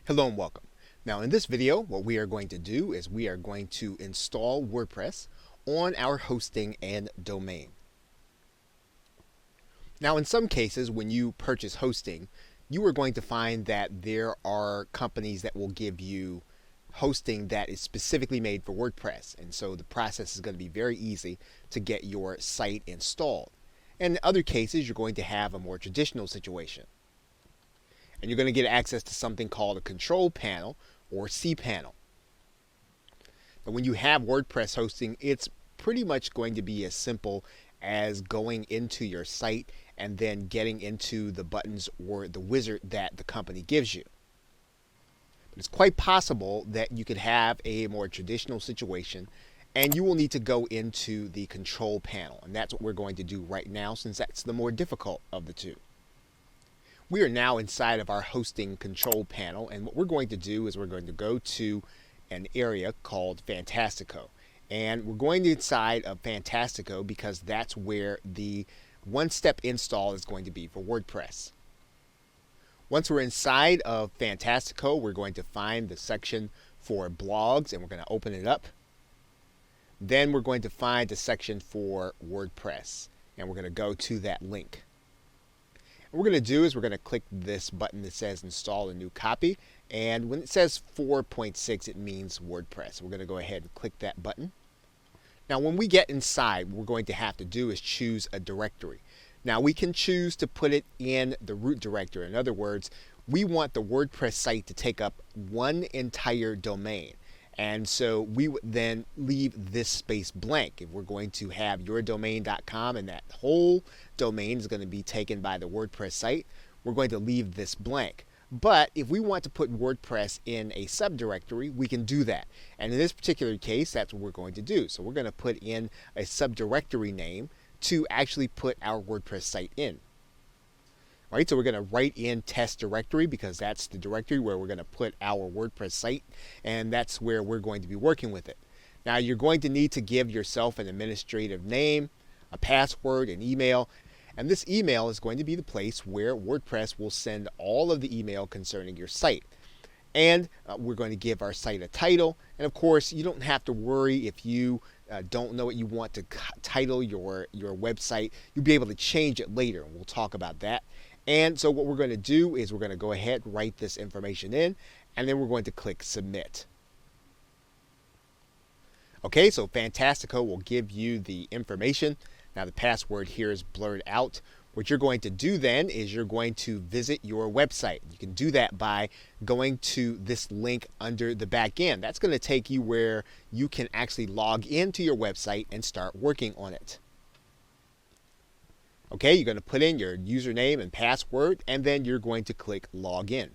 Hello and welcome. Now in this video, what we are going to do is we are going to install WordPress on our hosting and domain. Now in some cases, when you purchase hosting, you are going to find that there are companies that will give you hosting that is specifically made for WordPress. And so the process is going to be very easy to get your site installed. And in other cases, you're going to have a more traditional situation. And you're going to get access to something called a control panel or cPanel. But when you have WordPress hosting, it's pretty much going to be as simple as going into your site and then getting into the buttons or the wizard that the company gives you. But it's quite possible that you could have a more traditional situation and you will need to go into the control panel. And that's what we're going to do right now, since that's the more difficult of the two. We are now inside of our hosting control panel, and what we're going to do is we're going to go to an area called Fantastico. And we're going inside of Fantastico because that's where the one-step install is going to be for WordPress. Once we're inside of Fantastico, we're going to find the section for blogs, and we're going to open it up. Then we're going to find the section for WordPress, and we're going to go to that link. What we're going to do is we're going to click this button that says install a new copy, and when it says 4.6 it means WordPress. We're going to go ahead and click that button. Now when we get inside, what we're going to have to do is choose a directory. Now we can choose to put it in the root directory. In other words, we want the WordPress site to take up one entire domain. And so we would then leave this space blank. If we're going to have yourdomain.com and that whole domain is going to be taken by the WordPress site, we're going to leave this blank. But if we want to put WordPress in a subdirectory, we can do that. And in this particular case, that's what we're going to do. So we're going to put in a subdirectory name to actually put our WordPress site in. Right, so we're going to write in test directory because that's the directory where we're going to put our WordPress site, and that's where we're going to be working with it. Now you're going to need to give yourself an administrative name, a password, an email, and this email is going to be the place where WordPress will send all of the email concerning your site. And we're going to give our site a title, and of course you don't have to worry if you don't know what you want to title your website. You'll be able to change it later, and we'll talk about that. And so what we're going to do is we're going to go ahead and write this information in, and then we're going to click submit. Okay, so Fantastico will give you the information. Now the password here is blurred out. What you're going to do then is you're going to visit your website. You can do that by going to this link under the back end. That's going to take you where you can actually log into your website and start working on it. Okay, you're going to put in your username and password, and then you're going to click login.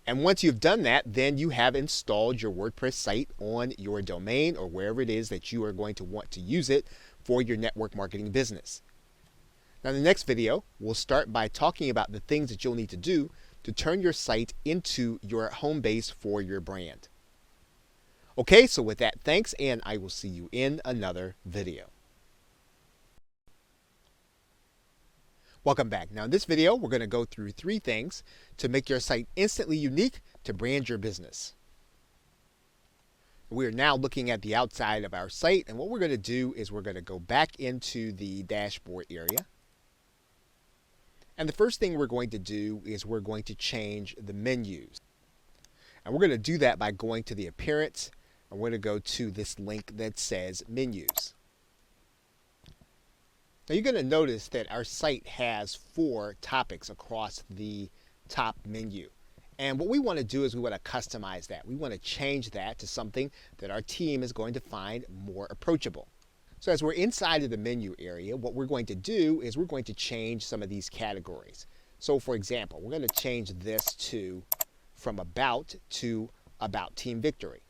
And once you've done that, then you have installed your WordPress site on your domain or wherever it is that you are going to want to use it for your network marketing business. Now in the next video, we'll start by talking about the things that you'll need to do to turn your site into your home base for your brand. Okay, so with that, thanks, and I will see you in another video. Welcome back. Now in this video, we're going to go through 3 things to make your site instantly unique to brand your business. We are now looking at the outside of our site, and what we're going to do is we're going to go back into the dashboard area. And the first thing we're going to do is we're going to change the menus. And we're going to do that by going to the appearance, and we're going to go to this link that says menus. Now you're going to notice that our site has 4 topics across the top menu. And what we want to do is we want to customize that. We want to change that to something that our team is going to find more approachable. So as we're inside of the menu area, what we're going to do is we're going to change some of these categories. So for example, we're going to change this from about to about Team Victory.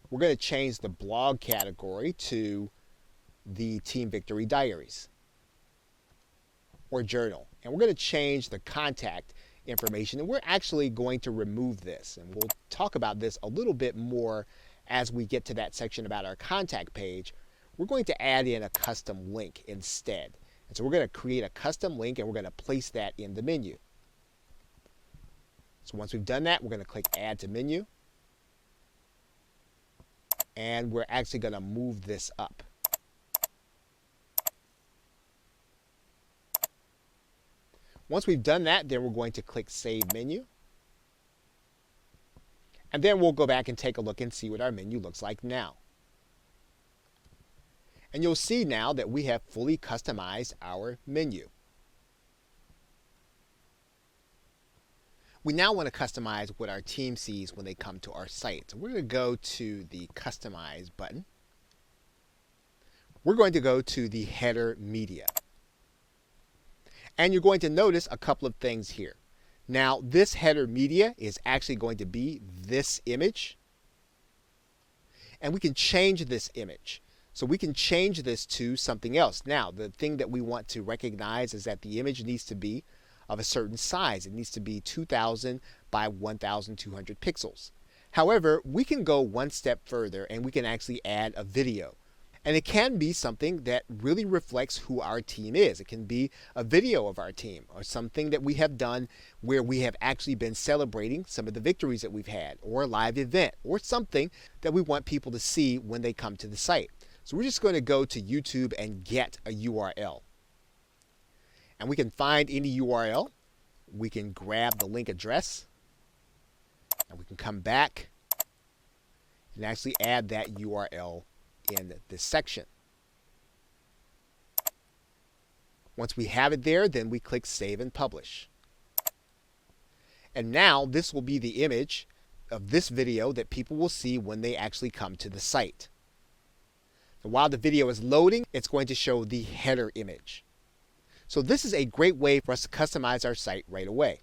We're going to change the blog category to the Team Victory Diaries or journal. And we're going to change the contact information, and we're actually going to remove this, and we'll talk about this a little bit more as we get to that section about our contact page. We're going to add in a custom link instead. And so we're going to create a custom link, and we're going to place that in the menu. So once we've done that, we're going to click Add to Menu. And we're actually going to move this up. Once we've done that, then we're going to click Save Menu. And then we'll go back and take a look and see what our menu looks like now. And you'll see now that we have fully customized our menu. We now want to customize what our team sees when they come to our site. So we're going to go to the Customize button. We're going to go to the Header Media. And you're going to notice a couple of things here. Now, this header media is actually going to be this image. And we can change this image. So we can change this to something else. Now, the thing that we want to recognize is that the image needs to be of a certain size. It needs to be 2000 by 1200 pixels. However, we can go one step further and we can actually add a video. And it can be something that really reflects who our team is. It can be a video of our team or something that we have done where we have actually been celebrating some of the victories that we've had, or a live event, or something that we want people to see when they come to the site. So we're just going to go to YouTube and get a URL. And we can find any URL. We can grab the link address. And we can come back and actually add that URL in this section. Once we have it there, then we click Save and Publish. And now this will be the image of this video that people will see when they actually come to the site. And while the video is loading, it's going to show the header image. So this is a great way for us to customize our site right away.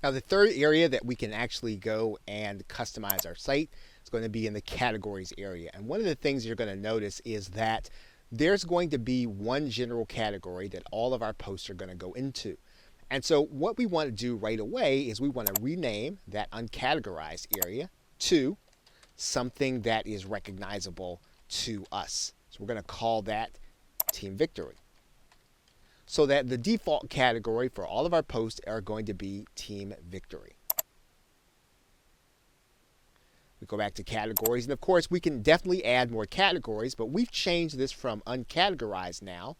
Now the third area that we can actually go and customize our site is going to be in the categories area. And one of the things you're going to notice is that there's going to be one general category that all of our posts are going to go into. And so what we want to do right away is we want to rename that uncategorized area to something that is recognizable to us. So we're going to call that Team Victory. So that the default category for all of our posts are going to be Team Victory. We go back to categories, and of course we can definitely add more categories, but we've changed this from uncategorized now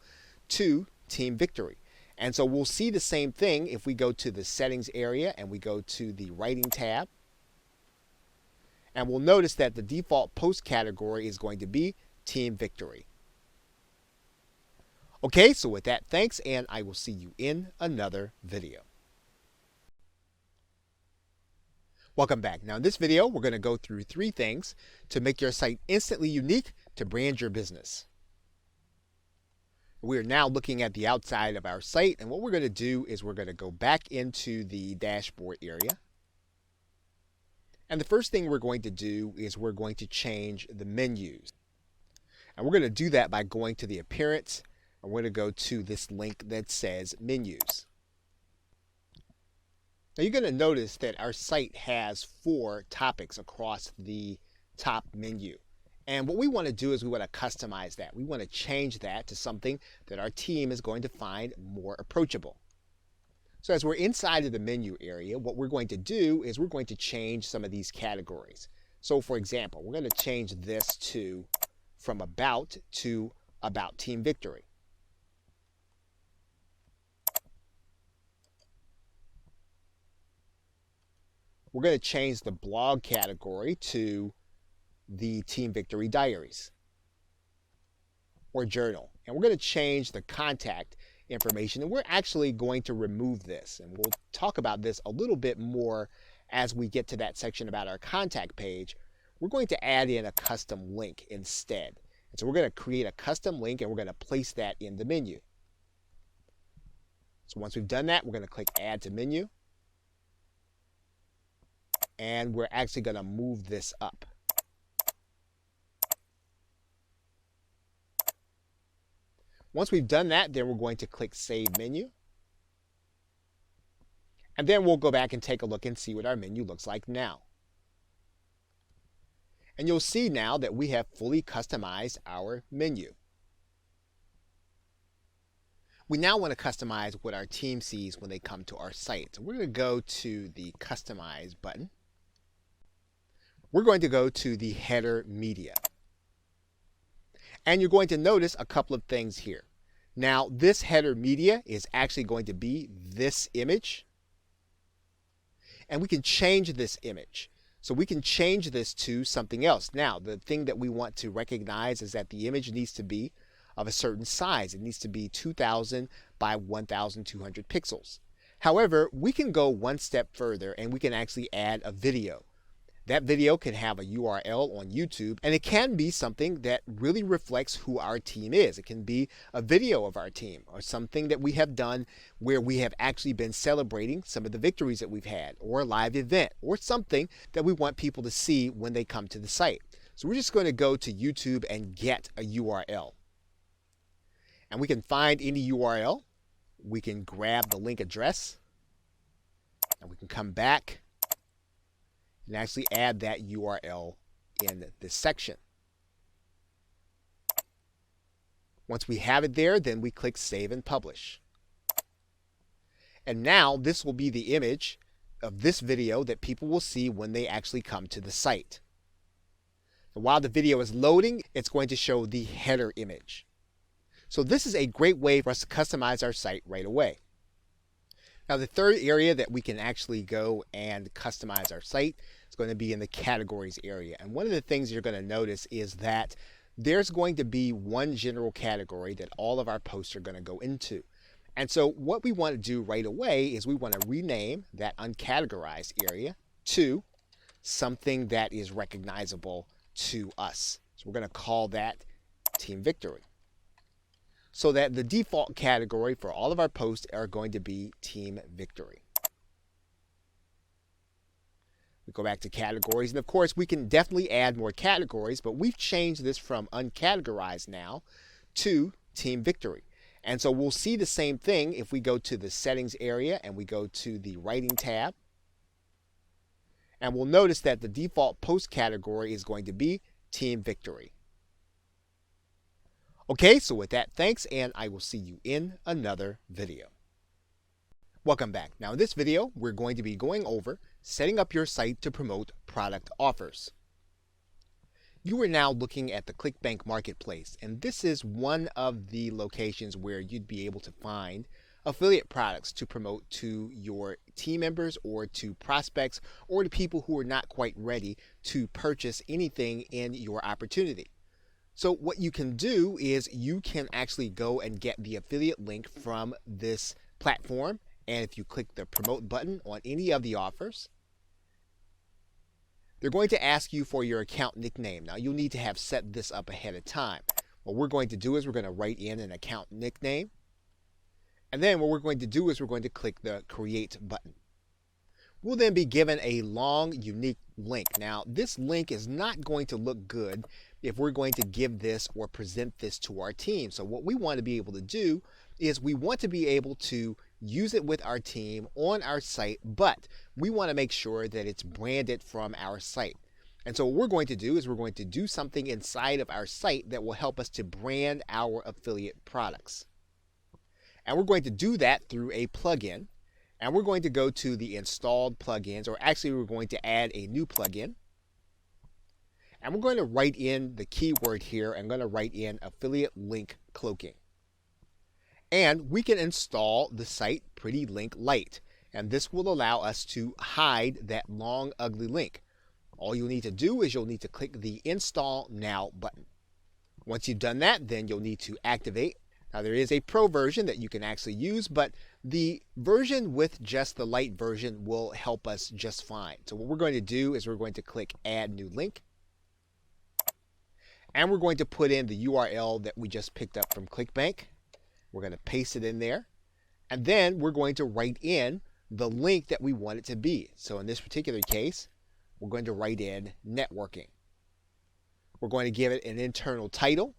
to Team Victory. And so we'll see the same thing if we go to the settings area and we go to the writing tab. And we'll notice that the default post category is going to be Team Victory. Okay, so with that, thanks, and I will see you in another video. Welcome back. Now in this video, we're going to go through 3 things to make your site instantly unique to brand your business. We are now looking at the outside of our site, and what we're going to do is we're going to go back into the dashboard area. And the first thing we're going to do is we're going to change the menus. And we're going to do that by going to the appearance, and we're going to go to this link that says menus. Now you're going to notice that our site has 4 topics across the top menu. And what we want to do is we want to customize that. We want to change that to something that our team is going to find more approachable. So as we're inside of the menu area, what we're going to do is we're going to change some of these categories. So for example, we're going to change this to from About to About Team Victory. We're going to change the blog category to the Team Victory Diaries or Journal. And we're going to change the contact information, and we're actually going to remove this. And we'll talk about this a little bit more as we get to that section about our contact page. We're going to add in a custom link instead. And so we're going to create a custom link, and we're going to place that in the menu. So once we've done that, we're going to click Add to Menu. And we're actually going to move this up. Once we've done that, then we're going to click Save Menu. And then we'll go back and take a look and see what our menu looks like now. And you'll see now that we have fully customized our menu. We now want to customize what our team sees when they come to our site. So we're going to go to the Customize button. We're going to go to the Header Media. And you're going to notice a couple of things here. Now, this header media is actually going to be this image. And we can change this image. So we can change this to something else. Now, the thing that we want to recognize is that the image needs to be of a certain size. It needs to be 2000 by 1200 pixels. However, we can go one step further and we can actually add a video. That video can have a URL on YouTube, and it can be something that really reflects who our team is. It can be a video of our team or something that we have done where we have actually been celebrating some of the victories that we've had, or a live event, or something that we want people to see when they come to the site. So we're just going to go to YouTube and get a URL. And we can find any URL. We can grab the link address, and we can come back and actually add that URL in this section. Once we have it there, then we click Save and Publish. And now this will be the image of this video that people will see when they actually come to the site. And while the video is loading, it's going to show the header image. So this is a great way for us to customize our site right away. Now, the third area that we can actually go and customize our site is going to be in the categories area. And one of the things you're going to notice is that there's going to be one general category that all of our posts are going to go into. And so what we want to do right away is we want to rename that uncategorized area to something that is recognizable to us. So we're going to call that Team Victory, so that the default category for all of our posts are going to be Team Victory. We go back to categories, and of course we can definitely add more categories, but we've changed this from uncategorized now to Team Victory. And so we'll see the same thing if we go to the settings area and we go to the writing tab. And we'll notice that the default post category is going to be Team Victory. Okay, so with that, thanks, and I will see you in another video. Welcome back. Now in this video, we're going to be going over setting up your site to promote product offers. You are now looking at the ClickBank Marketplace, and this is one of the locations where you'd be able to find affiliate products to promote to your team members or to prospects or to people who are not quite ready to purchase anything in your opportunity. So what you can do is you can actually go and get the affiliate link from this platform. And if you click the promote button on any of the offers, they're going to ask you for your account nickname. Now you'll need to have set this up ahead of time. What we're going to do is we're going to write in an account nickname. And then what we're going to do is we're going to click the create button. We'll then be given a long, unique link. Now, this link is not going to look good if we're going to give this or present this to our team. So what we want to be able to do is we want to be able to use it with our team on our site, but we want to make sure that it's branded from our site. And so what we're going to do is we're going to do something inside of our site that will help us to brand our affiliate products. And we're going to do that through a plugin. And we're going to go to the installed plugins, or actually we're going to add a new plugin. And we're going to write in the keyword here. I'm going to write in affiliate link cloaking. And we can install the site Pretty Link Lite. And this will allow us to hide that long, ugly link. All you'll need to do is you'll need to click the Install Now button. Once you've done that, then you'll need to activate. Now there is a pro version that you can actually use, but the version with just the light version will help us just fine. So what we're going to do is we're going to click Add New Link. And we're going to put in the URL that we just picked up from ClickBank. We're going to paste it in there. And then we're going to write in the link that we want it to be. So in this particular case, we're going to write in networking. We're going to give it an internal title.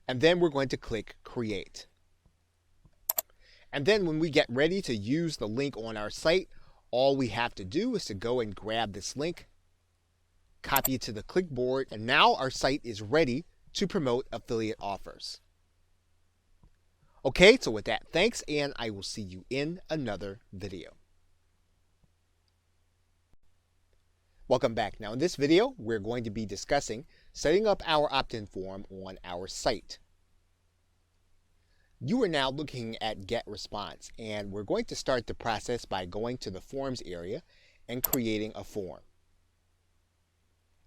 And then we're going to click Create. And then when we get ready to use the link on our site, all we have to do is to go and grab this link, copy it to the clipboard, and now our site is ready to promote affiliate offers. Okay, so with that, thanks, and I will see you in another video. Welcome back. Now in this video, we're going to be discussing setting up our opt-in form on our site. You are now looking at GetResponse, and we're going to start the process by going to the Forms area and creating a form.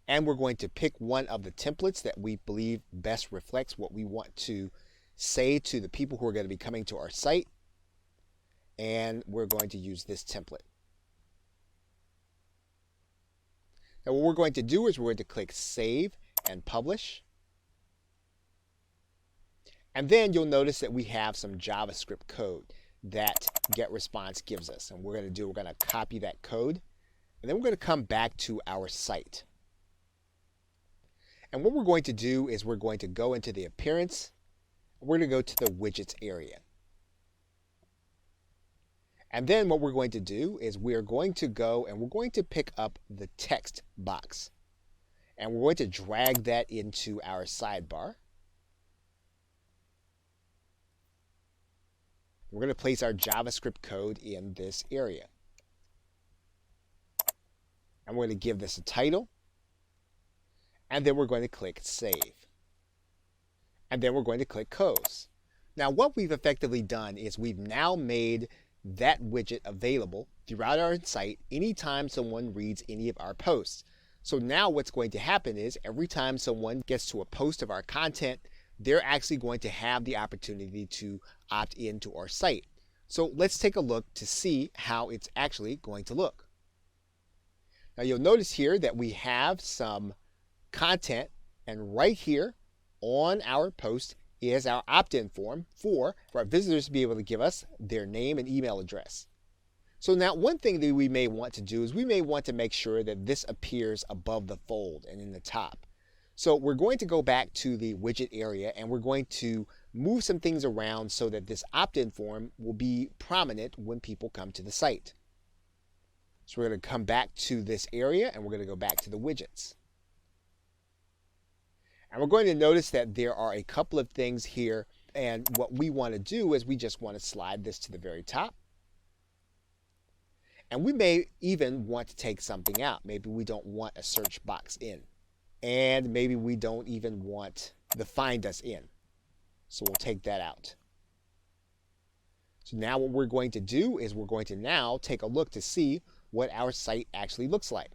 And we're going to pick one of the templates that we believe best reflects what we want to say to the people who are going to be coming to our site. And we're going to use this template. Now what we're going to do is we're going to click Save and Publish. And then you'll notice that we have some JavaScript code that GetResponse gives us. And we're going to copy that code. And then we're going to come back to our site. And what we're going to do is we're going to go into the Appearance. We're going to go to the Widgets area. And then what we're going to do is we're going to go and we're going to pick up the text box. And we're going to drag that into our sidebar. We're going to place our JavaScript code in this area. And we're going to give this a title. And then we're going to click Save. And then we're going to click Close. Now what we've effectively done is we've now made that widget available throughout our site anytime someone reads any of our posts. So now what's going to happen is every time someone gets to a post of our content, they're actually going to have the opportunity to opt into our site. So let's take a look to see how it's actually going to look. Now you'll notice here that we have some content, and right here on our post is our opt-in form for our visitors to be able to give us their name and email address. So now one thing that we may want to do is we may want to make sure that this appears above the fold and in the top. So we're going to go back to the widget area and we're going to move some things around so that this opt-in form will be prominent when people come to the site. So we're going to come back to this area and we're going to go back to the widgets. And we're going to notice that there are a couple of things here, and what we want to do is we just want to slide this to the very top. And we may even want to take something out. Maybe we don't want a search box in. And maybe we don't even want the Find Us in. So we'll take that out. So now what we're going to do is we're going to now take a look to see what our site actually looks like.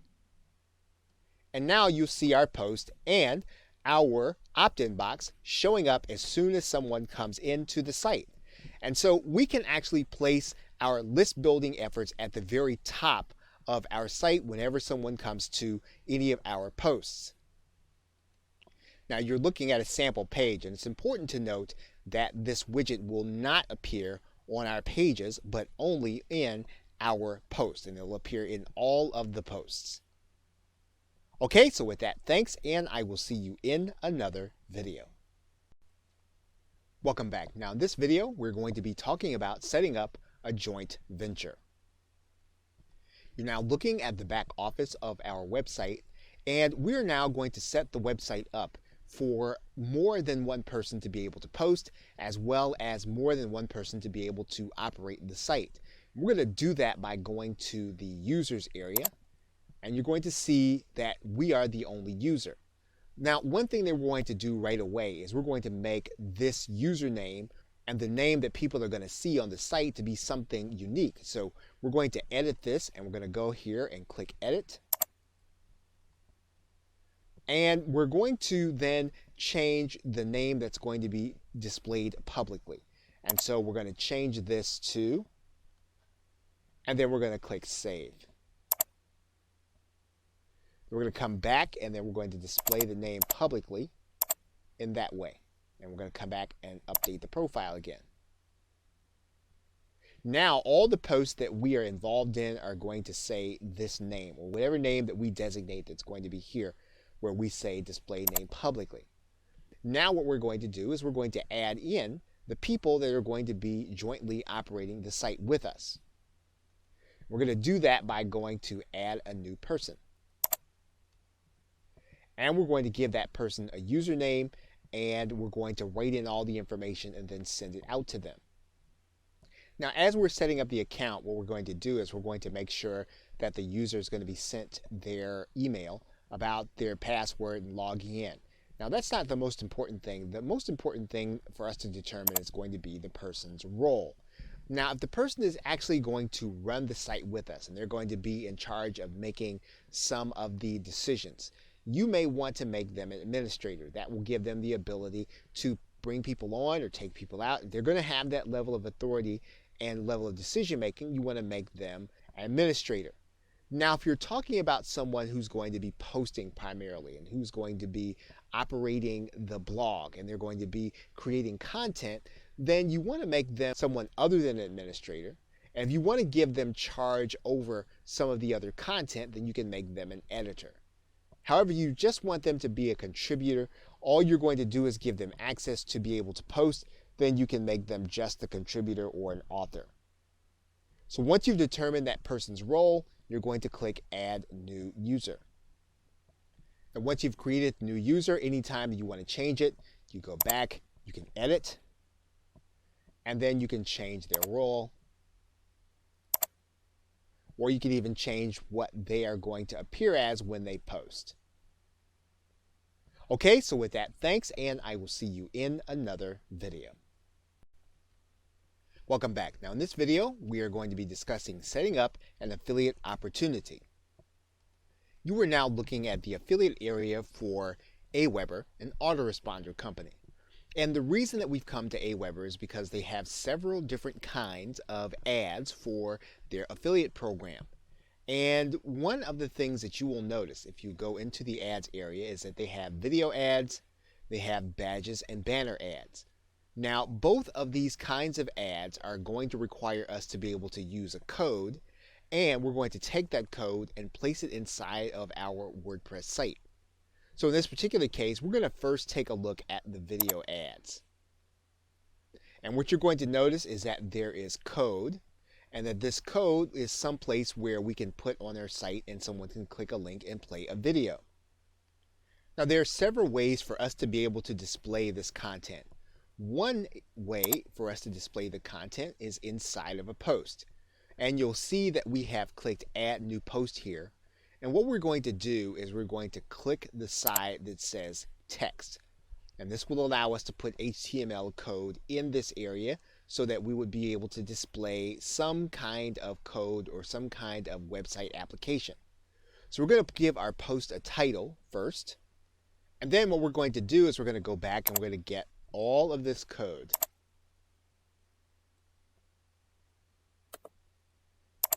And now you'll see our post and our opt-in box showing up as soon as someone comes into the site. And so we can actually place our list building efforts at the very top of our site whenever someone comes to any of our posts. Now you're looking at a sample page, and it's important to note that this widget will not appear on our pages, but only in our posts, and it'll appear in all of the posts. Okay, so with that, thanks, and I will see you in another video. Welcome back. Now in this video, we're going to be talking about setting up a joint venture. You're now looking at the back office of our website, and we're now going to set the website up for more than one person to be able to post, as well as more than one person to be able to operate the site. We're going to do that by going to the users area, and you're going to see that we are the only user. Now, one thing that we're going to do right away is we're going to make this username and the name that people are going to see on the site to be something unique. So we're going to edit this, and we're going to go here and click Edit. And we're going to then change the name that's going to be displayed publicly. And so we're going to change this to, and then we're going to click Save. We're going to come back, and then we're going to display the name publicly in that way. And we're going to come back and update the profile again. Now, all the posts that we are involved in are going to say this name, or whatever name that we designate that's going to be here, where we say display name publicly. Now what we're going to do is we're going to add in the people that are going to be jointly operating the site with us. We're going to do that by going to add a new person. And we're going to give that person a username and we're going to write in all the information and then send it out to them. Now, as we're setting up the account, what we're going to do is we're going to make sure that the user is going to be sent their email about their password and logging in. Now, that's not the most important thing. The most important thing for us to determine is going to be the person's role. Now, if the person is actually going to run the site with us and they're going to be in charge of making some of the decisions, you may want to make them an administrator. That will give them the ability to bring people on or take people out. If they're going to have that level of authority and level of decision making, you want to make them an administrator. Now, if you're talking about someone who's going to be posting primarily and who's going to be operating the blog and they're going to be creating content, then you want to make them someone other than an administrator. And if you want to give them charge over some of the other content, then you can make them an editor. However, you just want them to be a contributor. All you're going to do is give them access to be able to post. Then you can make them just a contributor or an author. So once you've determined that person's role, you're going to click Add New User. And once you've created a new user, anytime you want to change it, you go back, you can edit, and then you can change their role. Or you can even change what they are going to appear as when they post. Okay, so with that, thanks, and I will see you in another video. Welcome back. Now in this video, we are going to be discussing setting up an affiliate opportunity. You are now looking at the affiliate area for Aweber, an autoresponder company. And the reason that we've come to Aweber is because they have several different kinds of ads for their affiliate program. And one of the things that you will notice if you go into the ads area is that they have video ads, they have badges and banner ads. Now, both of these kinds of ads are going to require us to be able to use a code, and we're going to take that code and place it inside of our WordPress site. So in this particular case, we're going to first take a look at the video ads. And what you're going to notice is that there is code, and that this code is someplace where we can put on our site and someone can click a link and play a video. Now, there are several ways for us to be able to display this content. One way for us to display the content is inside of a post. And you'll see that we have clicked Add New Post here. And what we're going to do is we're going to click the side that says Text. And this will allow us to put HTML code in this area so that we would be able to display some kind of code or some kind of website application. So we're going to give our post a title first. And then what we're going to do is we're going to go back and we're going to get all of this code.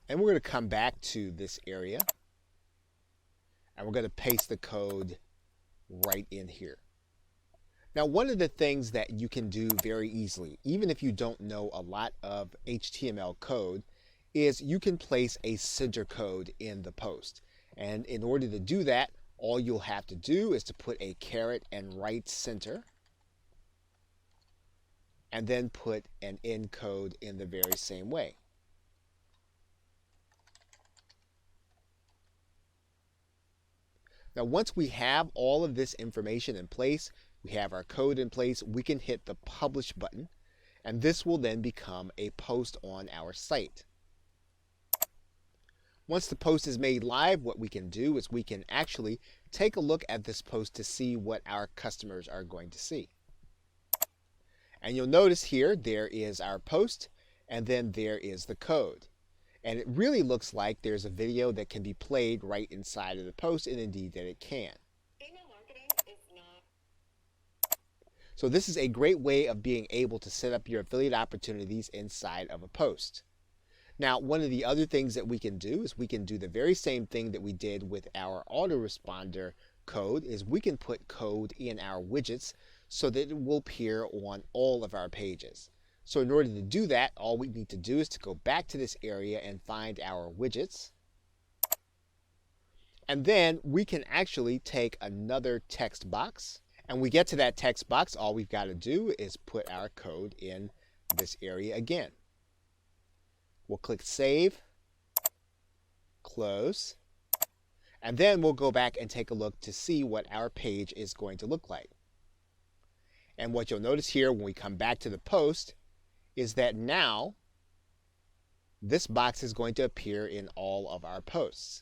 And we're going to come back to this area. And we're going to paste the code right in here. Now, one of the things that you can do very easily, even if you don't know a lot of HTML code, is you can place a center code in the post. And in order to do that, all you'll have to do is to put a caret and right center, and then put an end code in the very same way. Now, once we have all of this information in place, we have our code in place, we can hit the Publish button, and this will then become a post on our site. Once the post is made live, what we can do is we can actually take a look at this post to see what our customers are going to see. And you'll notice here, there is our post, and then there is the code. And it really looks like there's a video that can be played right inside of the post, and indeed that it can. Email marketing is not. So this is a great way of being able to set up your affiliate opportunities inside of a post. Now, one of the other things that we can do is we can do the very same thing that we did with our autoresponder code, is we can put code in our widgets so that it will appear on all of our pages. So in order to do that, all we need to do is to go back to this area and find our widgets. And then we can actually take another text box. And we get to that text box, all we've got to do is put our code in this area again. We'll click Save, Close, and then we'll go back and take a look to see what our page is going to look like. And what you'll notice here when we come back to the post is that now this box is going to appear in all of our posts.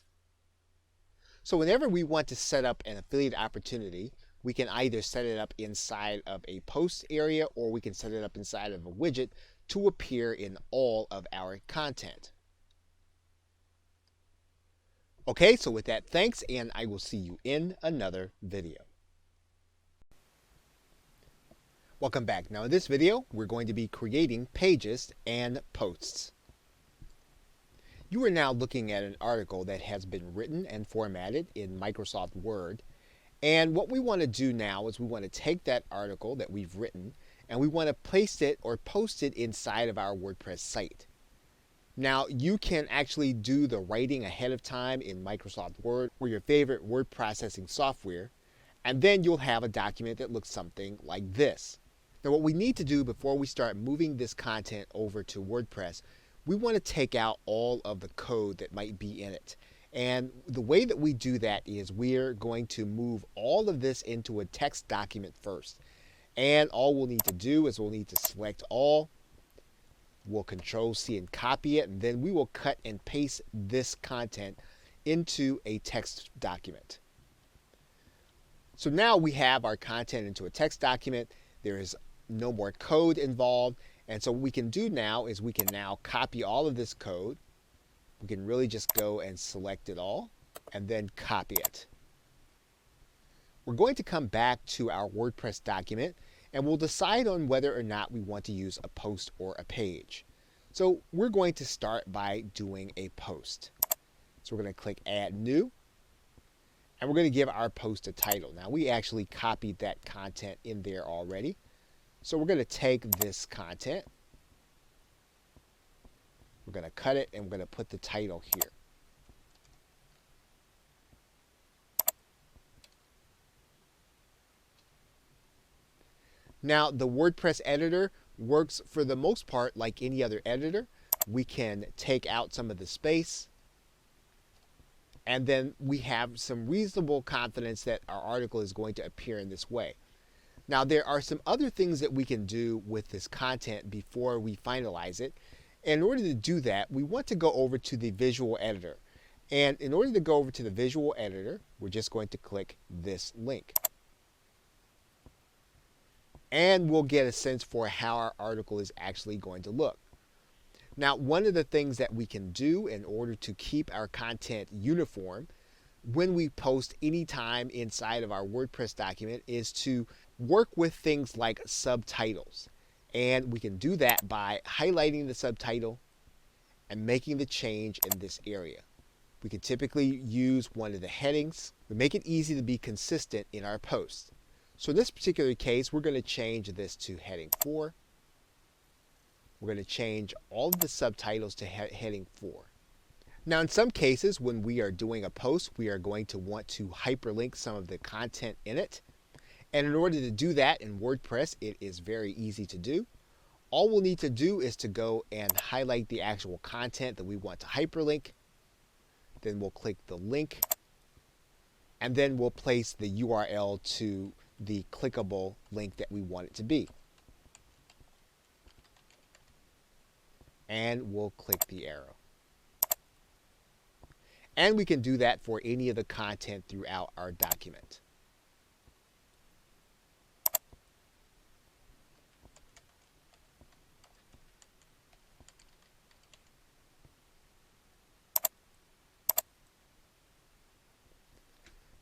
So whenever we want to set up an affiliate opportunity, we can either set it up inside of a post area or we can set it up inside of a widget to appear in all of our content. Okay, so with that, thanks, and I will see you in another video. Welcome back. Now in this video, we're going to be creating pages and posts. You are now looking at an article that has been written and formatted in Microsoft Word. And what we want to do now is we want to take that article that we've written and we want to place it or post it inside of our WordPress site. Now, you can actually do the writing ahead of time in Microsoft Word or your favorite word processing software, and then you'll have a document that looks something like this. Now, what we need to do before we start moving this content over to WordPress, we want to take out all of the code that might be in it. And the way that we do that is we're going to move all of this into a text document first. And all we'll need to do is we'll need to select all. We'll Control-C and copy it, and then we will cut and paste this content into a text document. So now we have our content into a text document. There is no more code involved. And so what we can do now is we can now copy all of this code. We can really just go and select it all and then copy it. We're going to come back to our WordPress document and we'll decide on whether or not we want to use a post or a page. So we're going to start by doing a post. So we're going to click Add New and we're going to give our post a title. Now we actually copied that content in there already. So we're going to take this content, we're going to cut it, and we're going to put the title here. Now, the WordPress editor works for the most part like any other editor. We can take out some of the space, and then we have some reasonable confidence that our article is going to appear in this way. Now, there are some other things that we can do with this content before we finalize it. And in order to do that, we want to go over to the visual editor. And in order to go over to the visual editor, we're just going to click this link. And we'll get a sense for how our article is actually going to look. Now, one of the things that we can do in order to keep our content uniform when we post anytime inside of our WordPress document is to work with things like subtitles. And we can do that by highlighting the subtitle and making the change in this area. We can typically use one of the headings. We make it easy to be consistent in our posts. So in this particular case, we're going to change this to heading 4. We're going to change all of the subtitles to heading 4. Now, in some cases, when we are doing a post, we are going to want to hyperlink some of the content in it. And in order to do that in WordPress, it is very easy to do. All we'll need to do is to go and highlight the actual content that we want to hyperlink. Then we'll click the link. And then we'll place the URL to the clickable link that we want it to be. And we'll click the arrow. And we can do that for any of the content throughout our document.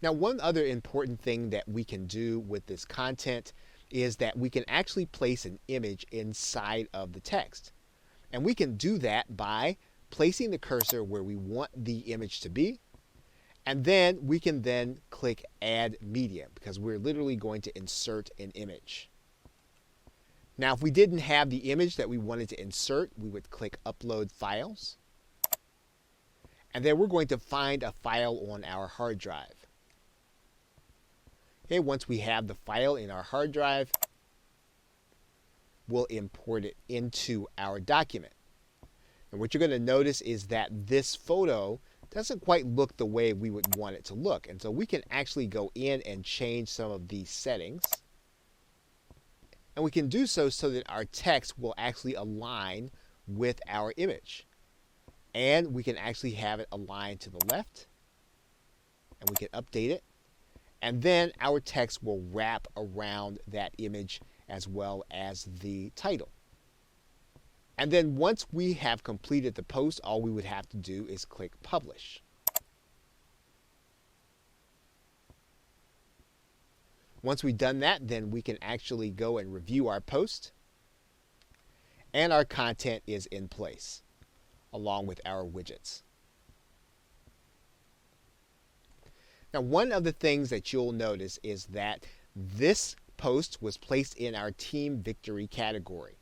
Now, one other important thing that we can do with this content is that we can actually place an image inside of the text. And we can do that by placing the cursor where we want the image to be. And then we can then click Add Media because we're literally going to insert an image. Now, if we didn't have the image that we wanted to insert, we would click Upload Files. And then we're going to find a file on our hard drive. Okay, once we have the file in our hard drive, we'll import it into our document. And what you're going to notice is that this photo doesn't quite look the way we would want it to look. And so we can actually go in and change some of these settings. And we can do so that our text will actually align with our image. And we can actually have it aligned to the left. And we can update it. And then our text will wrap around that image as well as the title. And then once we have completed the post, all we would have to do is click publish. Once we've done that, then we can actually go and review our post. And our content is in place, along with our widgets. Now, one of the things that you'll notice is that this post was placed in our Team Victory category.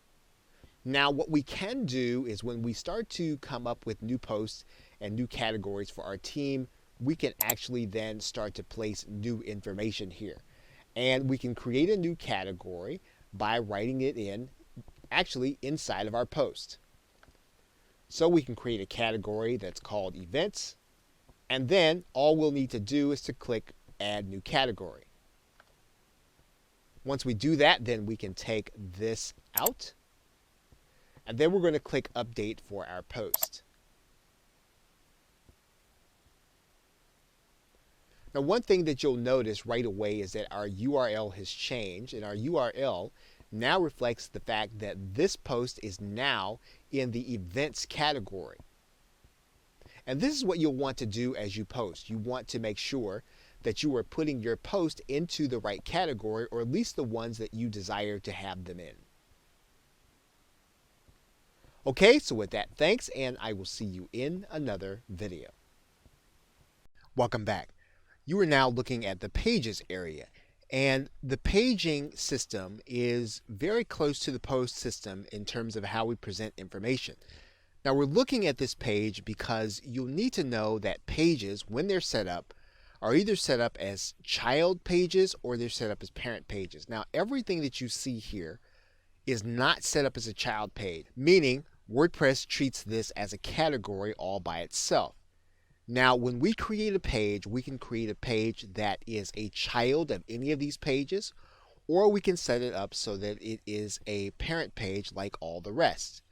Now, what we can do is when we start to come up with new posts and new categories for our team, we can actually then start to place new information here. And we can create a new category by writing it in, actually inside of our post. So we can create a category that's called Events. And then all we'll need to do is to click Add New Category. Once we do that, then we can take this out. And then we're going to click Update for our post. Now, one thing that you'll notice right away is that our URL has changed, and our URL now reflects the fact that this post is now in the Events category. And this is what you'll want to do as you post. You want to make sure that you are putting your post into the right category, or at least the ones that you desire to have them in. Okay, so with that, thanks, and I will see you in another video. Welcome back. You are now looking at the Pages area, and the paging system is very close to the post system in terms of how we present information. Now, we're looking at this page because you'll need to know that pages, when they're set up, are either set up as child pages or they're set up as parent pages. Now, everything that you see here is not set up as a child page, meaning WordPress treats this as a category all by itself. Now, when we create a page, we can create a page that is a child of any of these pages, or we can set it up so that it is a parent page like all the rest.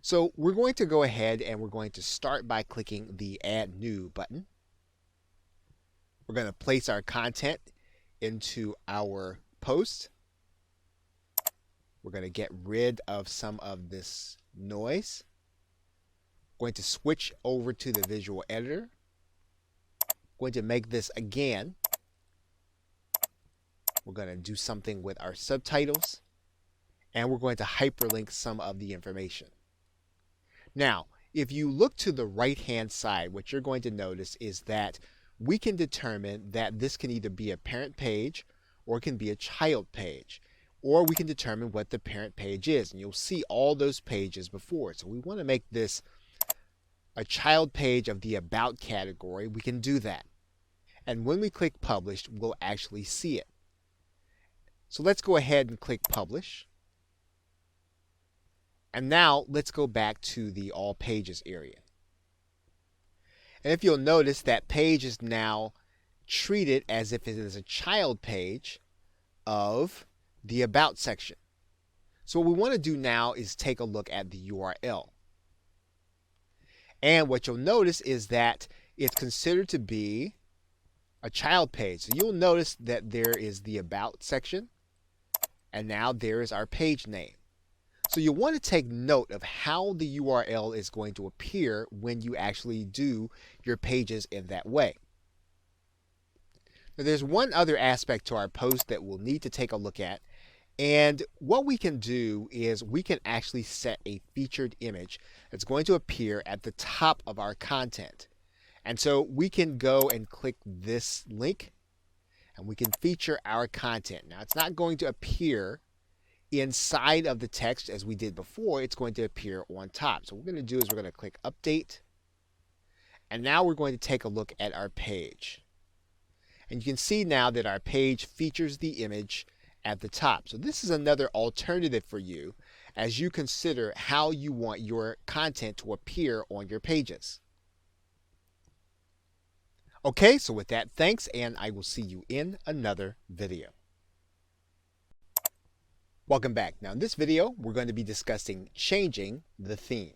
So we're going to go ahead and we're going to start by clicking the Add New button. We're going to place our content into our post. We're going to get rid of some of this noise. We're going to switch over to the visual editor. We're going to make this again. We're going to do something with our subtitles. And we're going to hyperlink some of the information. Now, if you look to the right-hand side, what you're going to notice is that we can determine that this can either be a parent page or it can be a child page. Or we can determine what the parent page is. And you'll see all those pages before. So we want to make this a child page of the About category. We can do that. And when we click Publish, we'll actually see it. So let's go ahead and click Publish. And now let's go back to the All Pages area. And if you'll notice, that page is now treated as if it is a child page of the About section. So what we want to do now is take a look at the URL. And what you'll notice is that it's considered to be a child page. So you'll notice that there is the About section, and now there is our page name. So you want to take note of how the URL is going to appear when you actually do your pages in that way. Now, there's one other aspect to our post that we'll need to take a look at. And what we can do is we can actually set a featured image that's going to appear at the top of our content. And so we can go and click this link and we can feature our content. Now, it's not going to appear inside of the text as we did before. It's going to appear on top. So what we're going to do is we're going to click Update. And now we're going to take a look at our page. And you can see now that our page features the image at the top. So this is another alternative for you as you consider how you want your content to appear on your pages. Okay, so with that, thanks, and I will see you in another video. Welcome back. Now in this video, we're going to be discussing changing the theme.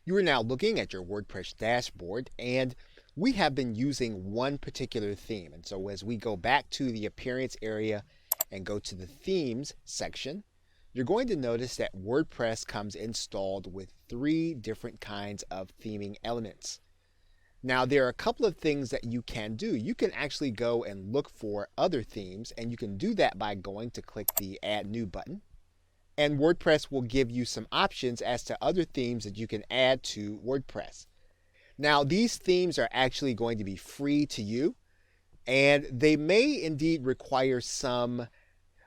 You are now looking at your WordPress dashboard, and we have been using one particular theme. And so as we go back to the appearance area and go to the themes section, you're going to notice that WordPress comes installed with 3 different kinds of theming elements. Now there are a couple of things that you can do. You can actually go and look for other themes, and you can do that by going to click the Add New button. And WordPress will give you some options as to other themes that you can add to WordPress. Now these themes are actually going to be free to you, and they may indeed require some,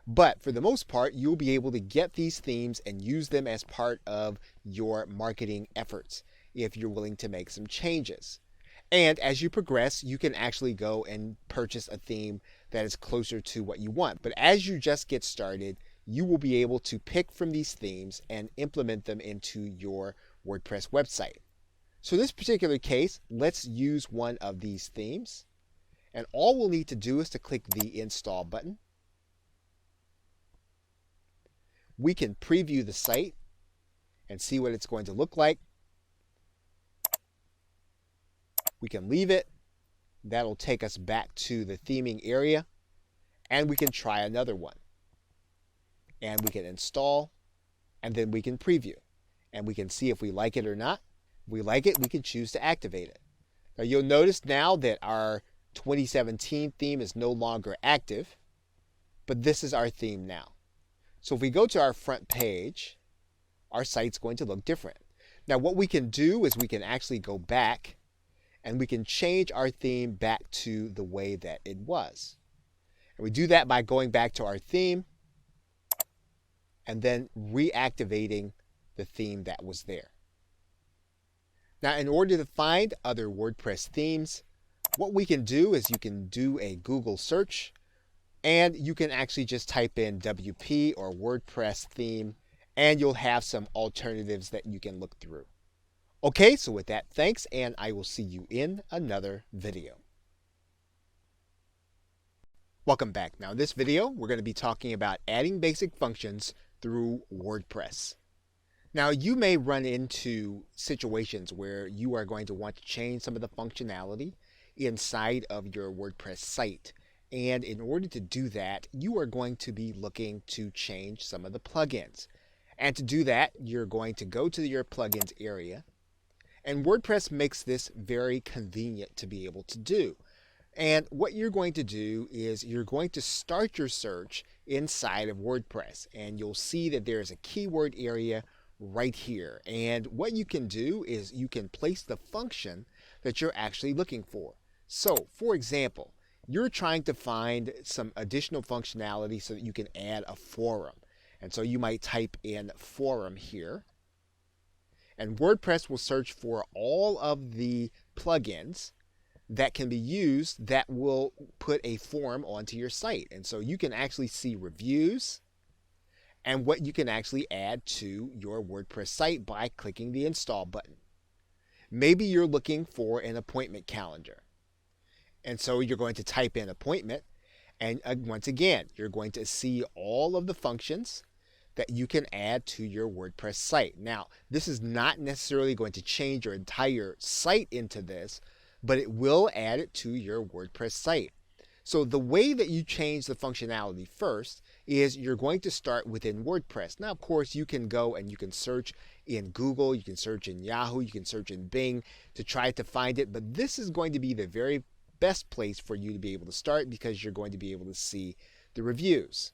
but for the most part you'll be able to get these themes and use them as part of your marketing efforts if you're willing to make some changes. And as you progress, you can actually go and purchase a theme that is closer to what you want. But as you just get started, you will be able to pick from these themes and implement them into your WordPress website. So in this particular case, let's use one of these themes. And all we'll need to do is to click the Install button. We can preview the site and see what it's going to look like. We can leave it. That'll take us back to the theming area, and we can try another one. And we can install, and then we can preview, and we can see if we like it or not. If we like it, we can choose to activate it. Now you'll notice now that our 2017 theme is no longer active, but this is our theme now. So if we go to our front page, our site's going to look different. Now what we can do is we can actually go back and we can change our theme back to the way that it was. And we do that by going back to our theme and then reactivating the theme that was there. Now, in order to find other WordPress themes, what we can do is you can do a Google search, and you can actually just type in WP or WordPress theme, and you'll have some alternatives that you can look through. Okay, so with that, thanks, and I will see you in another video. Welcome back. Now in this video, we're going to be talking about adding basic functions through WordPress. Now you may run into situations where you are going to want to change some of the functionality inside of your WordPress site. And in order to do that, you are going to be looking to change some of the plugins. And to do that, you're going to go to your plugins area. And WordPress makes this very convenient to be able to do. And what you're going to do is you're going to start your search inside of WordPress. And you'll see that there's a keyword area right here. And what you can do is you can place the function that you're actually looking for. So, for example, you're trying to find some additional functionality so that you can add a forum. And so you might type in forum here. And WordPress will search for all of the plugins that can be used that will put a form onto your site. And so you can actually see reviews and what you can actually add to your WordPress site by clicking the Install button. Maybe you're looking for an appointment calendar. And so you're going to type in appointment, and once again, you're going to see all of the functions that you can add to your WordPress site. Now, this is not necessarily going to change your entire site into this, but it will add it to your WordPress site. So the way that you change the functionality first is you're going to start within WordPress. Now, of course, you can go and you can search in Google, you can search in Yahoo, you can search in Bing to try to find it, but this is going to be the very best place for you to be able to start because you're going to be able to see the reviews.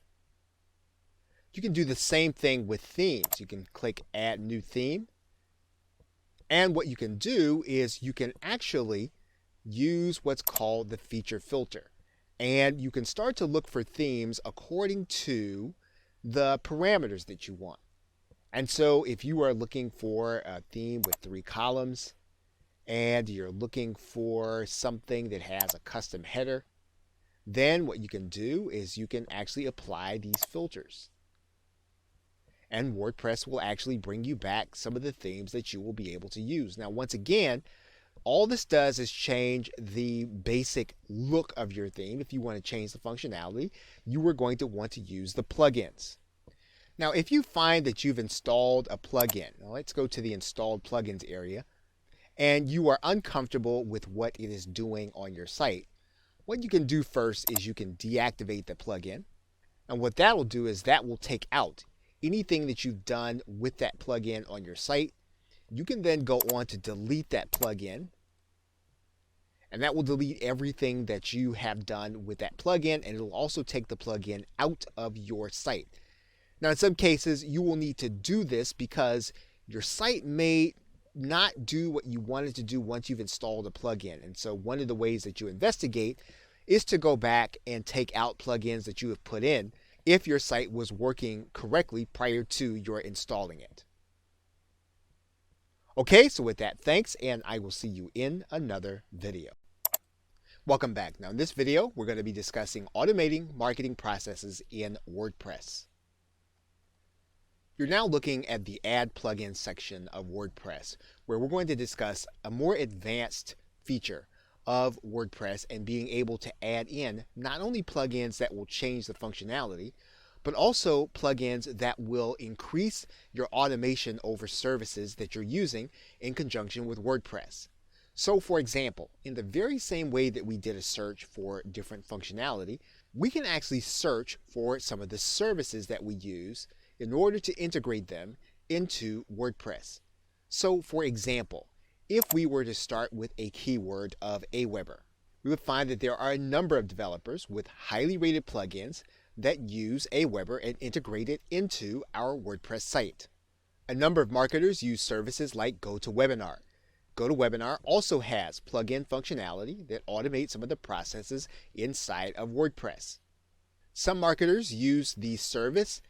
You can do the same thing with themes. You can click Add New Theme. And what you can do is you can actually use what's called the feature filter. And you can start to look for themes according to the parameters that you want. And so if you are looking for a theme with 3 columns and you're looking for something that has a custom header, then what you can do is you can actually apply these filters. And WordPress will actually bring you back some of the themes that you will be able to use. Now, once again, all this does is change the basic look of your theme. If you want to change the functionality, you are going to want to use the plugins. Now, if you find that you've installed a plugin, now let's go to the installed plugins area, and you are uncomfortable with what it is doing on your site, what you can do first is you can deactivate the plugin. And what that will do is that will take out anything that you've done with that plugin on your site. You can then go on to delete that plugin, and that will delete everything that you have done with that plugin, and it'll also take the plugin out of your site. Now, in some cases, you will need to do this because your site may not do what you wanted to do once you've installed a plugin. And so one of the ways that you investigate is to go back and take out plugins that you have put in if your site was working correctly prior to your installing it. Okay, so with that, thanks, and I will see you in another video. Welcome back. Now in this video, we're going to be discussing automating marketing processes in WordPress. You're now looking at the Add Plugins section of WordPress, where we're going to discuss a more advanced feature of WordPress and being able to add in not only plugins that will change the functionality, but also plugins that will increase your automation over services that you're using in conjunction with WordPress. So for example, in the very same way that we did a search for different functionality, we can actually search for some of the services that we use in order to integrate them into WordPress. So for example, if we were to start with a keyword of Aweber, we would find that there are a number of developers with highly rated plugins that use Aweber and integrate it into our WordPress site. A number of marketers use services like GoToWebinar. GoToWebinar also has plugin functionality that automates some of the processes inside of WordPress. Some marketers use the service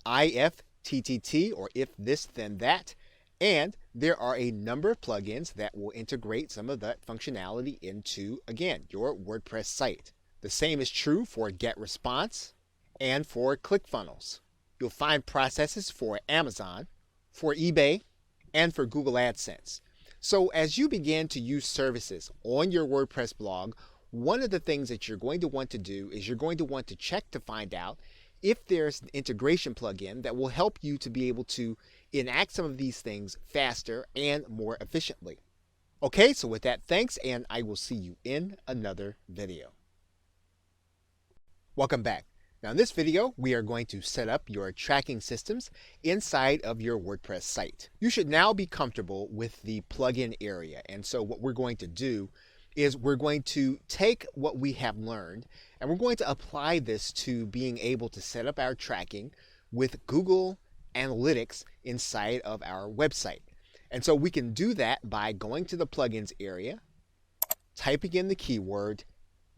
IFTTT, or If This Then That, and there are a number of plugins that will integrate some of that functionality into, again, your WordPress site. The same is true for GetResponse and for ClickFunnels. You'll find processes for Amazon, for eBay, and for Google AdSense. So as you begin to use services on your WordPress blog, one of the things that you're going to want to do is you're going to want to check to find out if there's an integration plugin that will help you to be able to enact some of these things faster and more efficiently. Okay, so with that, thanks, and I will see you in another video. Welcome back. Now in this video, we are going to set up your tracking systems inside of your WordPress site. You should now be comfortable with the plugin area, and so what we're going to do is we're going to take what we have learned and we're going to apply this to being able to set up our tracking with Google Analytics inside of our website. And so we can do that by going to the plugins area, typing in the keyword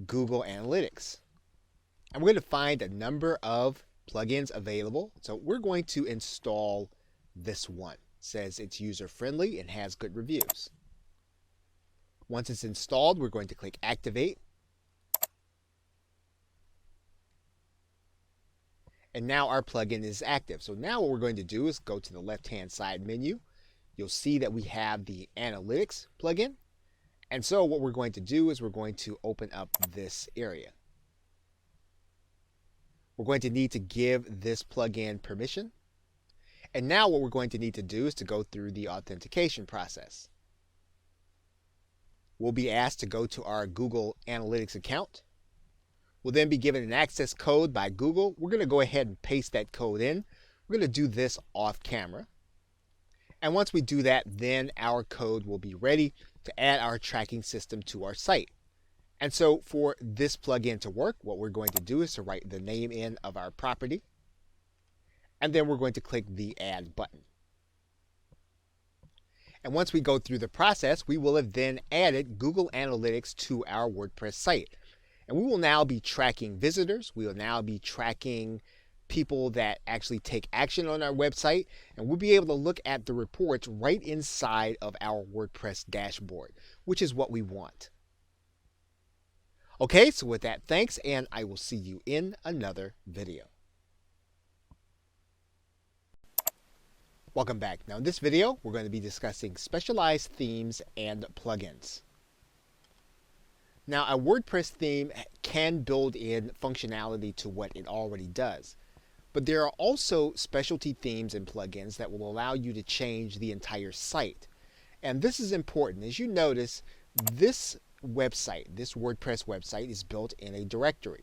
Google Analytics. And we're going to find a number of plugins available. So we're going to install this one. It says it's user-friendly and has good reviews. Once it's installed, we're going to click Activate. And now our plugin is active. So now what we're going to do is go to the left-hand side menu. You'll see that we have the Analytics plugin. And so what we're going to do is we're going to open up this area. We're going to need to give this plugin permission. And now what we're going to need to do is to go through the authentication process. We'll be asked to go to our Google Analytics account. We'll then be given an access code by Google. We're going to go ahead and paste that code in. We're going to do this off camera. And once we do that, then our code will be ready to add our tracking system to our site. And so for this plugin to work, what we're going to do is to write the name in of our property. And then we're going to click the Add button. And once we go through the process, we will have then added Google Analytics to our WordPress site. And we will now be tracking visitors. We will now be tracking people that actually take action on our website. And we'll be able to look at the reports right inside of our WordPress dashboard, which is what we want. Okay, so with that, thanks, and I will see you in another video. Welcome back. Now in this video, we're going to be discussing specialized themes and plugins. Now a WordPress theme can build in functionality to what it already does. But there are also specialty themes and plugins that will allow you to change the entire site. And this is important. As you notice, this website, this WordPress website, is built in a directory.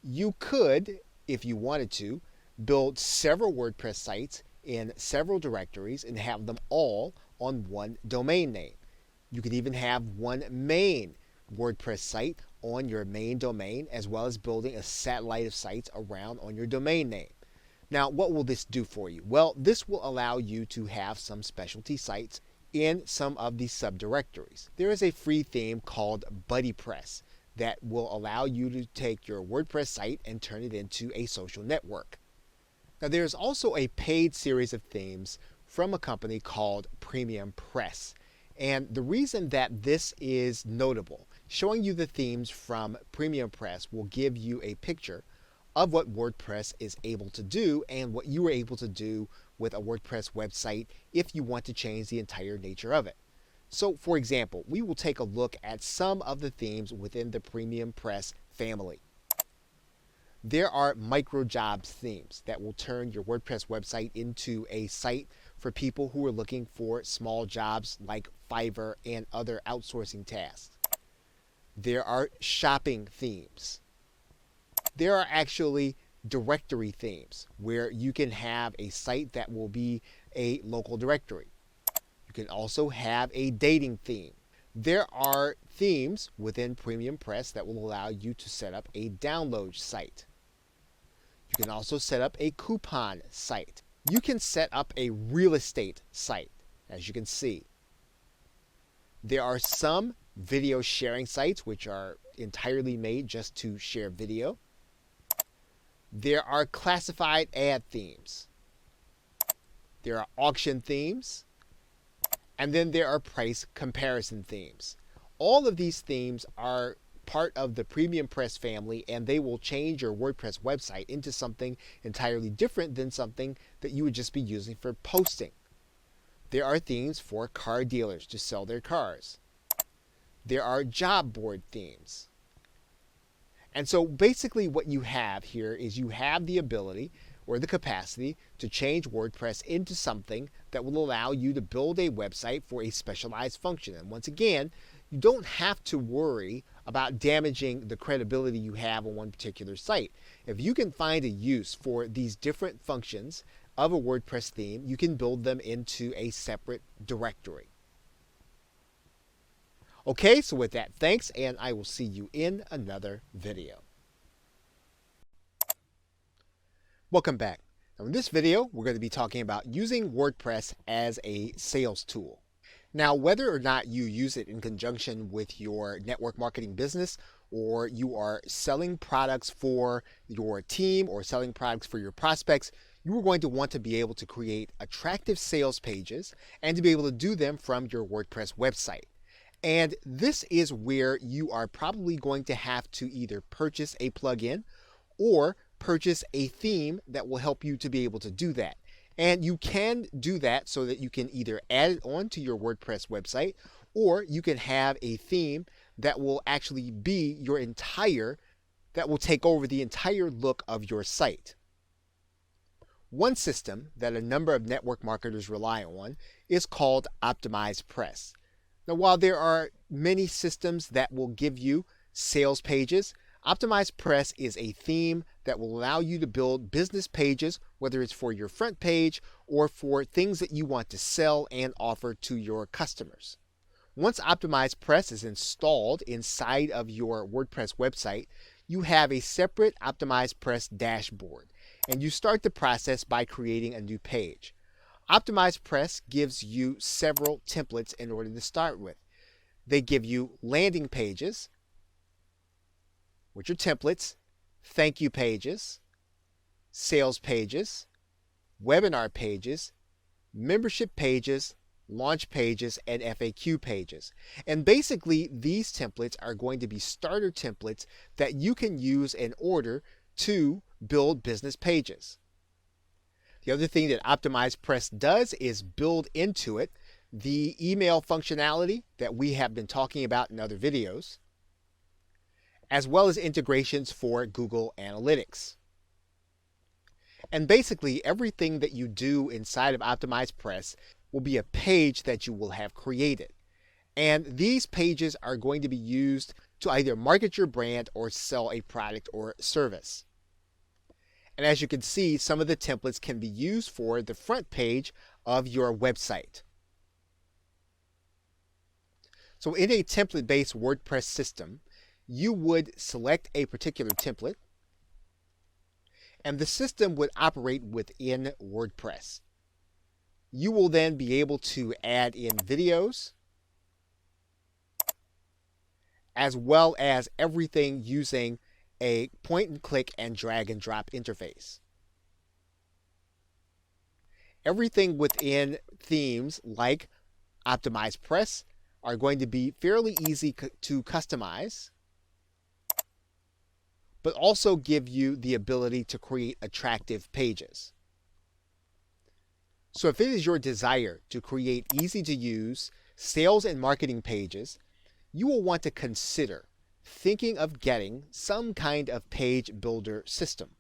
You could, if you wanted to, build several WordPress sites in several directories and have them all on one domain name. You could even have one main WordPress site on your main domain, as well as building a satellite of sites around on your domain name. Now, what will this do for you? Well, this will allow you to have some specialty sites in some of these subdirectories. There is a free theme called BuddyPress that will allow you to take your WordPress site and turn it into a social network. Now, there's also a paid series of themes from a company called Premium Press. And the reason that this is notable, showing you the themes from Premium Press will give you a picture of what WordPress is able to do and what you are able to do with a WordPress website if you want to change the entire nature of it. So, for example, we will take a look at some of the themes within the Premium Press family. There are micro-jobs themes that will turn your WordPress website into a site for people who are looking for small jobs like Fiverr and other outsourcing tasks. There are shopping themes. There are actually directory themes where you can have a site that will be a local directory. You can also have a dating theme. There are themes within Premium Press that will allow you to set up a download site. You can also set up a coupon site. You can set up a real estate site, as you can see. There are some video sharing sites which are entirely made just to share video. There are classified ad themes. There are auction themes. And then there are price comparison themes. All of these themes are part of the Premium Press family, and they will change your WordPress website into something entirely different than something that you would just be using for posting. There are themes for car dealers to sell their cars. There are job board themes. And so basically what you have here is you have the ability or the capacity to change WordPress into something that will allow you to build a website for a specialized function. And once again, you don't have to worry about damaging the credibility you have on one particular site. If you can find a use for these different functions of a WordPress theme, you can build them into a separate directory. Okay, so with that, thanks, and I will see you in another video. Welcome back. Now in this video, we're going to be talking about using WordPress as a sales tool. Now, whether or not you use it in conjunction with your network marketing business, or you are selling products for your team or selling products for your prospects, you are going to want to be able to create attractive sales pages and to be able to do them from your WordPress website. And this is where you are probably going to have to either purchase a plugin or purchase a theme that will help you to be able to do that. And you can do that so that you can either add it on to your WordPress website, or you can have a theme that will actually be that will take over the entire look of your site. One system that a number of network marketers rely on is called OptimizePress. Now, while there are many systems that will give you sales pages, OptimizePress is a theme that will allow you to build business pages, whether it's for your front page or for things that you want to sell and offer to your customers. Once OptimizePress is installed inside of your WordPress website, you have a separate OptimizePress dashboard, and you start the process by creating a new page. OptimizePress gives you several templates in order to start with. They give you landing pages, which are templates, thank you pages, sales pages, webinar pages, membership pages, launch pages, and FAQ pages. And basically, these templates are going to be starter templates that you can use in order to build business pages. The other thing that OptimizePress does is build into it the email functionality that we have been talking about in other videos, as well as integrations for Google Analytics. And basically everything that you do inside of OptimizePress will be a page that you will have created. And these pages are going to be used to either market your brand or sell a product or service. And as you can see, some of the templates can be used for the front page of your website. So in a template-based WordPress system, you would select a particular template, and the system would operate within WordPress. You will then be able to add in videos, as well as everything using a point and click and drag and drop interface. Everything within themes like OptimizePress are going to be fairly easy to customize, but also give you the ability to create attractive pages. So if it is your desire to create easy to use sales and marketing pages, you will want to consider thinking of getting some kind of page builder system.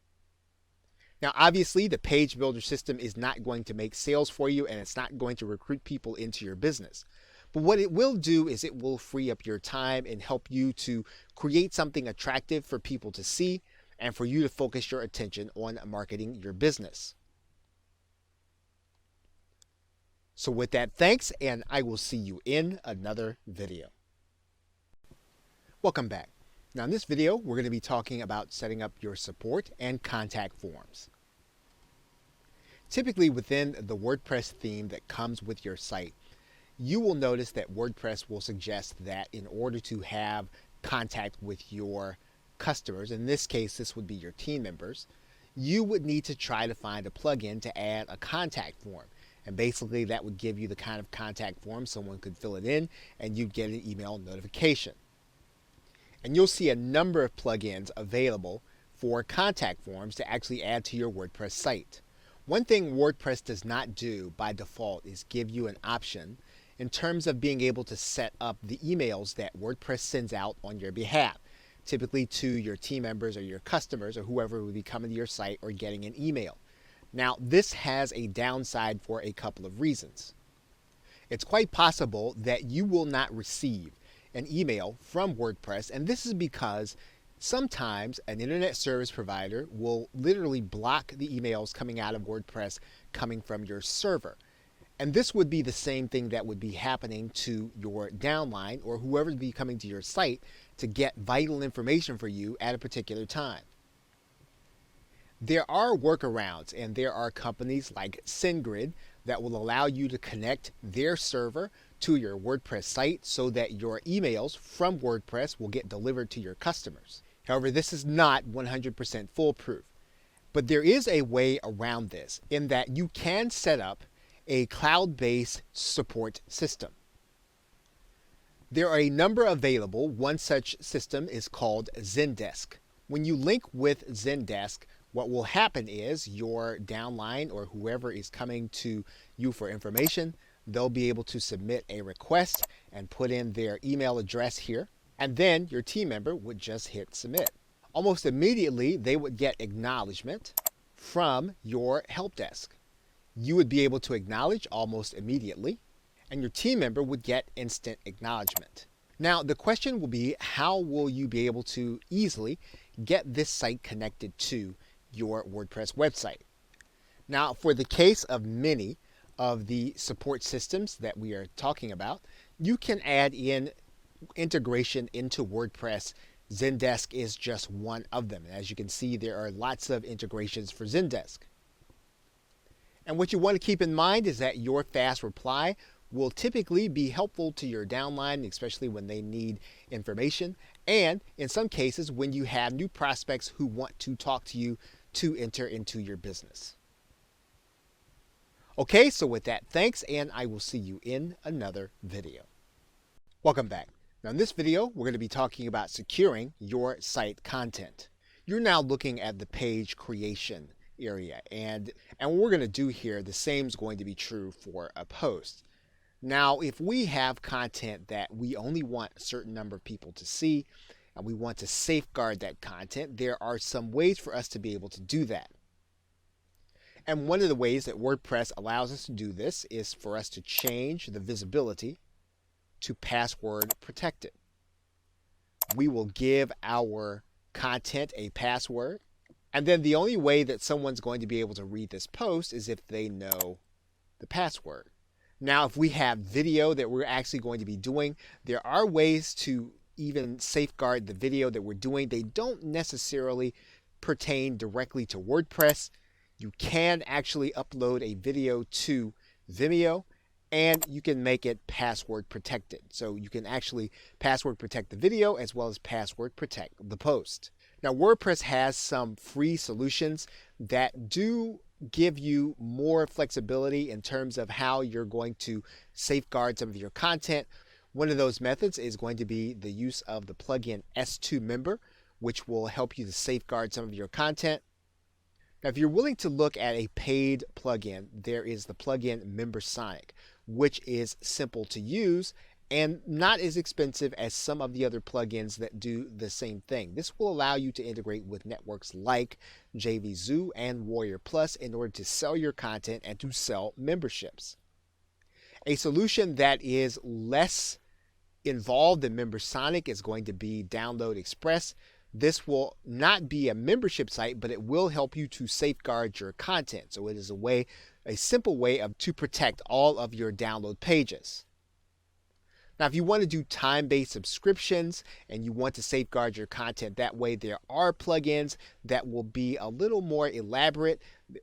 Now, obviously, the page builder system is not going to make sales for you, and it's not going to recruit people into your business. But what it will do is it will free up your time and help you to create something attractive for people to see and for you to focus your attention on marketing your business. So with that, thanks, and I will see you in another video. Welcome back. Now in this video, we're going to be talking about setting up your support and contact forms. Typically within the WordPress theme that comes with your site, you will notice that WordPress will suggest that in order to have contact with your customers, in this case this would be your team members, you would need to try to find a plugin to add a contact form. And basically that would give you the kind of contact form someone could fill it in and you'd get an email notification. And you'll see a number of plugins available for contact forms to actually add to your WordPress site. One thing WordPress does not do by default is give you an option in terms of being able to set up the emails that WordPress sends out on your behalf, typically to your team members or your customers or whoever would be coming to your site or getting an email. Now, this has a downside for a couple of reasons. It's quite possible that you will not receive an email from WordPress, and this is because sometimes an internet service provider will literally block the emails coming out of WordPress coming from your server. And this would be the same thing that would be happening to your downline or whoever would be coming to your site to get vital information for you at a particular time. There are workarounds, and there are companies like SendGrid that will allow you to connect their server to your WordPress site so that your emails from WordPress will get delivered to your customers. However, this is not 100% foolproof, but there is a way around this in that you can set up a cloud-based support system. There are a number available. One such system is called Zendesk. When you link with Zendesk, what will happen is your downline or whoever is coming to you for information, they'll be able to submit a request and put in their email address here, and then your team member would just hit submit. Almost immediately, they would get acknowledgement from your help desk. You would be able to acknowledge almost immediately, and your team member would get instant acknowledgement. Now, the question will be, how will you be able to easily get this site connected to your WordPress website? Now, for the case of many of the support systems that we are talking about, you can add in integration into WordPress. Zendesk is just one of them. As you can see, there are lots of integrations for Zendesk. And what you want to keep in mind is that your fast reply will typically be helpful to your downline, especially when they need information, and in some cases when you have new prospects who want to talk to you to enter into your business. Okay, so with that, thanks, and I will see you in another video. Welcome back. Now in this video, we're going to be talking about securing your site content. You're now looking at the page creation area, and what we're going to do here, the same is going to be true for a post. Now, if we have content that we only want a certain number of people to see, and we want to safeguard that content, there are some ways for us to be able to do that. And one of the ways that WordPress allows us to do this is for us to change the visibility to password protected. We will give our content a password, and then the only way that someone's going to be able to read this post is if they know the password. Now, if we have video that we're actually going to be doing, there are ways to even safeguard the video that we're doing. They don't necessarily pertain directly to WordPress. You can actually upload a video to Vimeo, and you can make it password protected. So you can actually password protect the video as well as password protect the post. Now, WordPress has some free solutions that do give you more flexibility in terms of how you're going to safeguard some of your content. One of those methods is going to be the use of the plugin S2 Member, which will help you to safeguard some of your content. Now, if you're willing to look at a paid plugin, there is the plugin MemberSonic, which is simple to use and not as expensive as some of the other plugins that do the same thing. This will allow you to integrate with networks like JVZoo and Warrior Plus in order to sell your content and to sell memberships. A solution that is less involved than MemberSonic is going to be Download Express. This will not be a membership site, but it will help you to safeguard your content. So it is a simple way to protect all of your download pages. Now, if you want to do time-based subscriptions and you want to safeguard your content that way, there are plugins that will be a little more elaborate.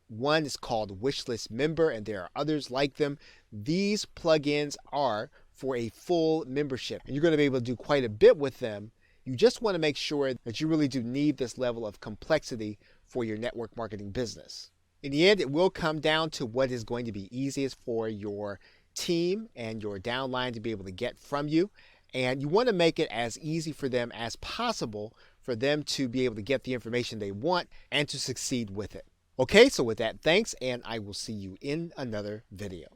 One is called Wishlist Member, and there are others like them. These plugins are for a full membership, and you're going to be able to do quite a bit with them. You just want to make sure that you really do need this level of complexity for your network marketing business. In the end, it will come down to what is going to be easiest for your team and your downline to be able to get from you. And you want to make it as easy for them as possible for them to be able to get the information they want and to succeed with it. Okay, so with that, thanks, and I will see you in another video.